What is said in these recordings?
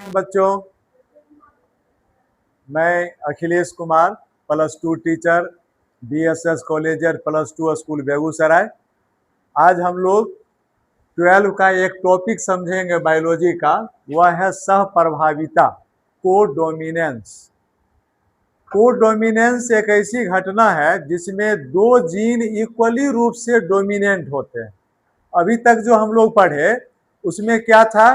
बच्चों, मैं Akhilesh Kumar +2 teacher BSS college +2 school Begusarai. आज हम लोग 12 का एक टॉपिक समझेंगे बायोलॉजी का, वह है सहप्रभाविता, कोडोमिनेंस। कोडोमिनेंस एक ऐसी घटना है जिसमें दो जीन इक्वली रूप से डोमिनेंट होते हैं। अभी तक जो हम लोग पढ़े उसमें क्या था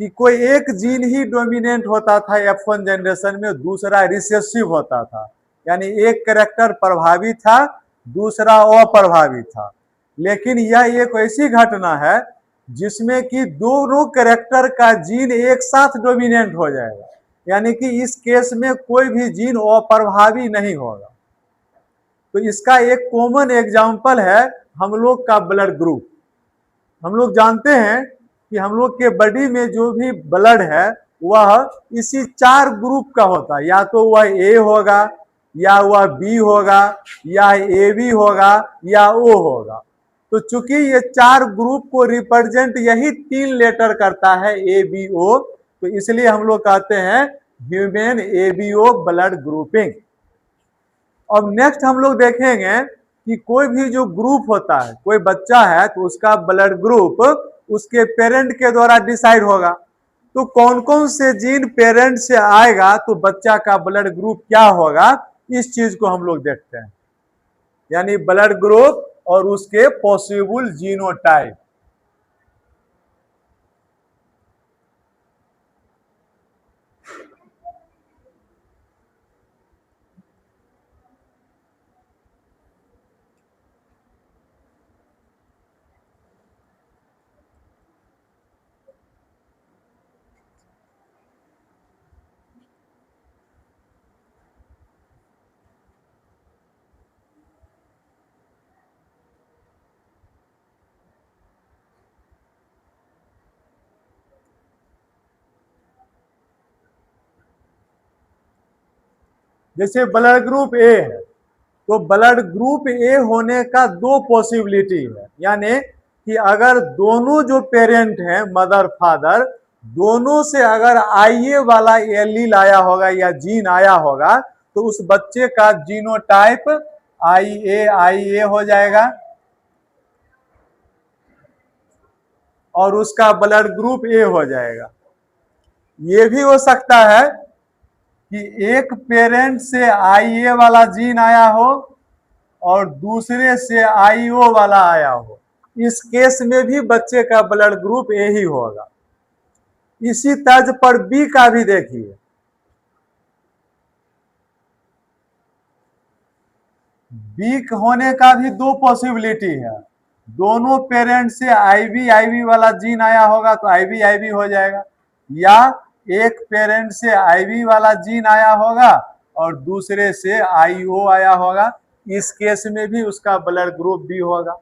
कि कोई एक जीन ही डोमिनेंट होता था F1 जनरेशन में, दूसरा रिसेसिव होता था, यानी एक कैरेक्टर प्रभावी था, दूसरा अप्रभावी था। लेकिन यह एक ऐसी घटना है जिसमें कि दोनों कैरेक्टर का जीन एक साथ डोमिनेंट हो जाएगा, यानी कि इस केस में कोई भी जीन अप्रभावी नहीं होगा। तो इसका एक कॉमन एग्जाम्पल है हम लोग का ब्लड ग्रुप। हम लोग जानते हैं कि हम लोग के बॉडी में जो भी ब्लड है वह इसी 4 ग्रुप का होता है, या तो वह ए होगा, या वह बी होगा, या AB होगा, या O होगा। तो चूंकि ये 4 ग्रुप को रिप्रेजेंट यही 3 लेटर करता है ABO, तो इसलिए हम लोग कहते हैं ह्यूमन ABO ब्लड ग्रुपिंग। अब नेक्स्ट हम लोग देखेंगे कि कोई भी जो ग्रुप होता है, कोई बच्चा है तो उसका ब्लड ग्रुप उसके पेरेंट के द्वारा डिसाइड होगा। तो कौन कौन से जीन पेरेंट से आएगा तो बच्चा का ब्लड ग्रुप क्या होगा, इस चीज को हम लोग देखते हैं, यानी ब्लड ग्रुप और उसके पॉसिबल जीनोटाइप। जैसे ब्लड ग्रुप ए है, तो ब्लड ग्रुप ए होने का 2 पॉसिबिलिटी है, यानी कि अगर दोनों जो पेरेंट हैं मदर फादर, दोनों से अगर IA वाला एलील आया होगा या जीन आया होगा तो उस बच्चे का जीनोटाइप IA हो जाएगा और उसका ब्लड ग्रुप ए हो जाएगा। ये भी हो सकता है कि एक पेरेंट से IA वाला जीन आया हो और दूसरे से IO वाला आया हो, इस केस में भी बच्चे का ब्लड ग्रुप ए ही होगा। इसी तर्ज पर बी का भी देखिए, बी होने का भी 2 पॉसिबिलिटी है। दोनों पेरेंट से IB वाला जीन आया होगा तो IB हो जाएगा, या एक पेरेंट से IB वाला जीन आया होगा और दूसरे से IO आया होगा, इस केस में भी उसका ब्लड ग्रुप बी होगा।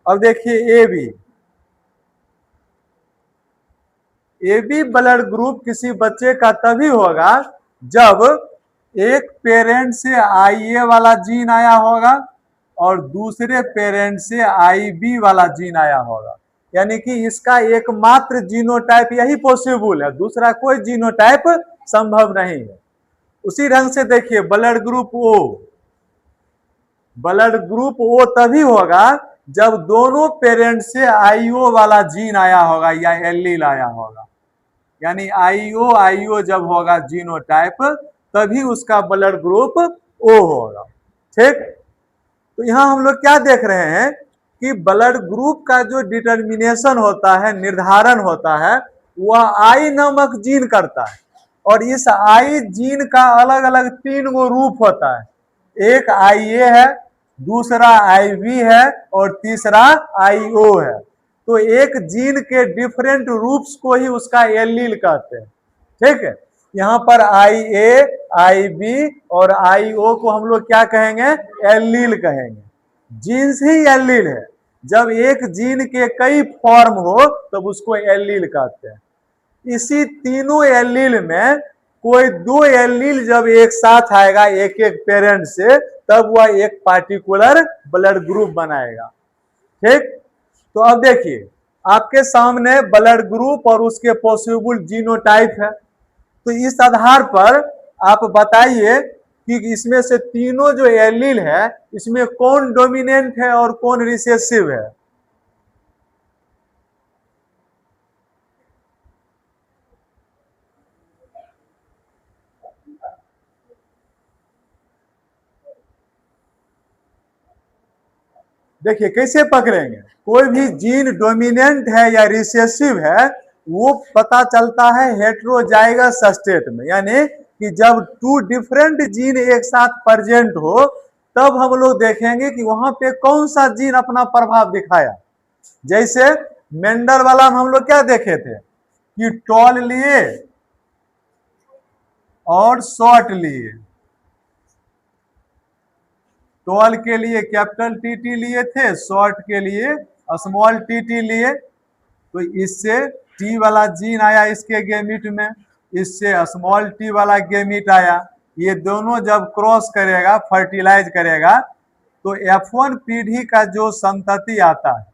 अब देखिए AB ब्लड ग्रुप किसी बच्चे का तभी होगा जब एक पेरेंट से IA वाला जीन आया होगा और दूसरे पेरेंट से IB वाला जीन आया होगा, यानी कि इसका एकमात्र जीनोटाइप यही पॉसिबल है, दूसरा कोई जीनोटाइप संभव नहीं है। उसी ढंग से देखिए blood group O, blood group O तभी होगा जब दोनों पेरेंट से IO वाला जीन आया होगा या एलील आया होगा, यानी IO जब होगा जीनोटाइप तभी उसका ब्लड ग्रुप O होगा। ठीक, तो यहाँ हम लोग क्या देख रहे हैं कि ब्लड ग्रुप का जो डिटर्मिनेशन होता है, निर्धारण होता है, वह I नामक जीन करता है, और इस I जीन का अलग अलग 3 गो रूप होता है। एक IA है, दूसरा IB है और तीसरा IO है। तो एक जीन के डिफरेंट रूप्स को ही उसका एलील कहते हैं। ठीक है, यहाँ पर IA, IB और IO को हम लोग क्या कहेंगे, एलील कहेंगे। जीन्स ही एलील है, जब एक जीन के कई फॉर्म हो तब उसको एलील कहते हैं। इसी तीनों एलील में कोई 2 एलील जब एक साथ आएगा एक एक पेरेंट से, तब वह एक पार्टिकुलर ब्लड ग्रुप बनाएगा। ठीक, तो अब देखिए आपके सामने ब्लड ग्रुप और उसके पॉसिबल जीनोटाइप है। तो इस आधार पर आप बताइए कि इसमें से तीनों जो एलील है इसमें कौन डोमिनेंट है और कौन रिसेसिव है। देखिए कैसे पकड़ेंगे, कोई भी जीन डोमिनेंट है या रिसेसिव है वो पता चलता है हेटेरोजाइगस स्टेट में, यानी कि जब टू डिफरेंट जीन एक साथ प्रेजेंट हो तब हम लोग देखेंगे कि वहां पे कौन सा जीन अपना प्रभाव दिखाया। जैसे मेंडल वाला हम लोग क्या देखे थे कि टॉल लिए और शॉर्ट लिए। टॉल के लिए कैपिटल टी लिए थे, शॉर्ट के लिए स्मॉल टी लिए। तो इससे टी वाला जीन आया इसके गेमिट में, इससे स्मॉल टी वाला गेमिट आया। ये दोनों जब क्रॉस करेगा, फर्टिलाइज करेगा, तो F1 पीढ़ी का जो संतति आता है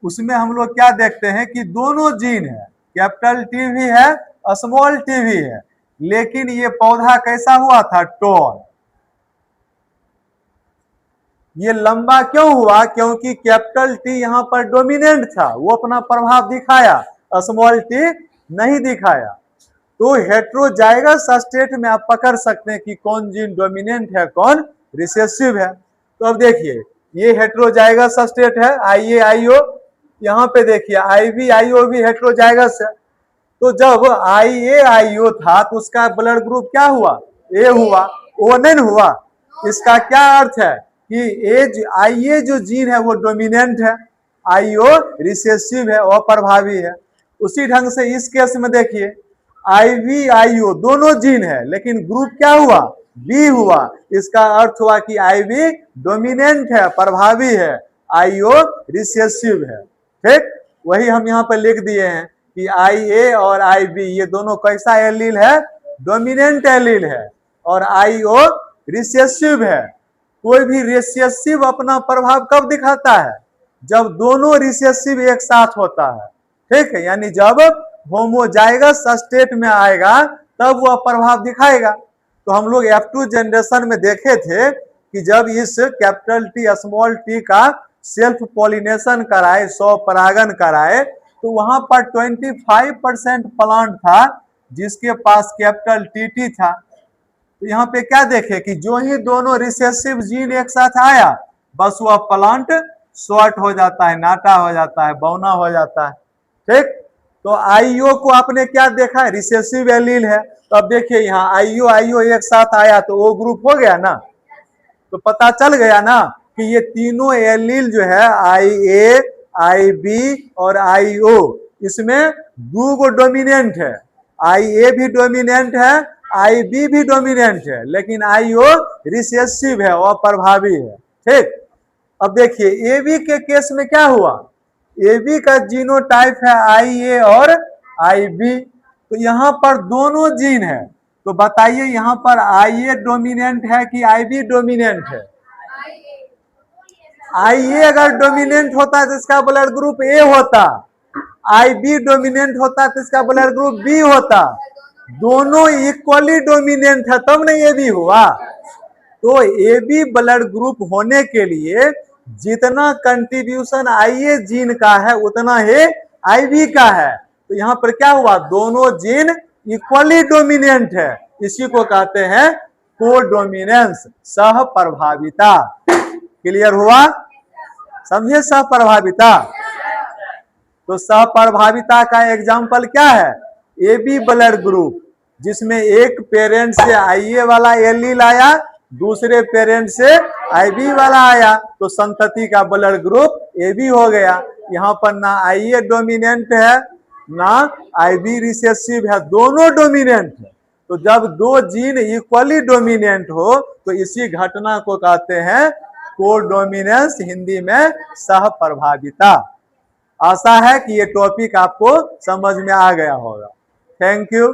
उसमें हम लोग क्या देखते हैं कि दोनों जीन है, कैपिटल टी भी है स्मॉल टी भी है, लेकिन ये पौधा कैसा हुआ था, टॉल। ये लंबा क्यों हुआ, क्योंकि कैपिटल टी यहां पर डोमिनेंट था, वो अपना प्रभाव दिखाया, स्मॉल टी नहीं दिखाया। तो हेटेरोजाइगस स्टेट में आप पकड़ सकते हैं कि कौन जीन डोमिनेंट है कौन रिसेसिव है। तो अब देखिए ये हेटेरोजाइगस स्टेट है, IA-IO, यहाँ पे देखिए IB-IO भी हेटेरोजाइगस है। तो जब IA-IO था तो उसका ब्लड ग्रुप क्या हुआ, ए हुआ, ओ नहीं हुआ। इसका क्या अर्थ है कि IA जो जीन है वो डोमिनेंट है, IO रिसेसिव है, अप्रभावी है। उसी ढंग से इस केस में देखिए IB-IO दोनों जीन है लेकिन ग्रुप क्या हुआ, बी हुआ। इसका अर्थ हुआ कि IB डोमिनेंट है, प्रभावी है, IO रिसेसिव है। ठीक, वही हम यहाँ पर लिख दिए हैं कि IA और IB ये दोनों कैसा एलील है, डोमिनेंट एलील है, और IO रिसेसिव है। कोई भी रिसेसिव अपना प्रभाव कब दिखाता है, जब दोनों रिसेसिव एक साथ होता है। ठीक है, यानी जब होमोजाइगस स्टेट में आएगा तब वह प्रभाव दिखाएगा। तो हम लोग F2 जनरेशन में देखे थे कि जब इस कैपिटल टी स्मॉल टी का सेल्फ पॉलिनेशन कराए, सौ परागन कराए, तो वहां पर 25% प्लांट था जिसके पास कैपिटल टी था। तो यहाँ पे क्या देखे कि जो ही दोनों रिसेसिव जीन एक साथ आया बस वह प्लांट शॉर्ट हो जाता है, नाटा हो जाता है, बौना हो जाता है। ठीक, तो IO को आपने क्या देखा, रिसेसिव एलील है। तो अब देखिए यहाँ IO एक साथ आया तो O ग्रुप हो गया ना, तो पता चल गया ना कि ये तीनों एलील जो है IA, IB और IO इसमें दो गो डोमिनेंट है। IA भी डोमिनेंट है, IB भी डोमिनेंट है, लेकिन IO रिसेसिव है, अप्रभावी है। ठीक, अब देखिए AB के केस में क्या हुआ, AB का जीनोटाइप है IA और IB, तो यहाँ पर दोनों जीन है। तो बताइए यहाँ पर IA डोमिनेंट है कि IB डोमिनेंट है। IA अगर डोमिनेंट होता तो इसका ब्लड ग्रुप A होता, IB डोमिनेंट होता तो इसका ब्लड ग्रुप B होता। दोनों इक्वली डोमिनेंट है तब नहीं AB हुआ। तो AB ब्लड ग्रुप होने के लिए जितना कंट्रीब्यूशन IA जीन का है उतना ही IB का है। तो यहाँ पर क्या हुआ, दोनों जीन इक्वली डोमिनेंट है, इसी को कहते हैं कोडोमिनेंस, सहप्रभाविता। क्लियर हुआ, समझे सहप्रभाविता। तो सहप्रभाविता का एग्जाम्पल क्या है, AB ब्लड ग्रुप जिसमें एक पेरेंट से IA वाला एलील आया, दूसरे पेरेंट से IB वाला आया, तो संतति का ब्लड ग्रुप AB हो गया। यहाँ पर ना IA डोमिनेंट है ना IB रिसेसिव है, दोनों डोमिनेंट है। तो जब दो जीन इक्वली डोमिनेंट हो तो इसी घटना को कहते हैं कोडोमिनेंस, हिंदी में सहप्रभाविता। आशा है कि ये टॉपिक आपको समझ में आ गया होगा। Thank you.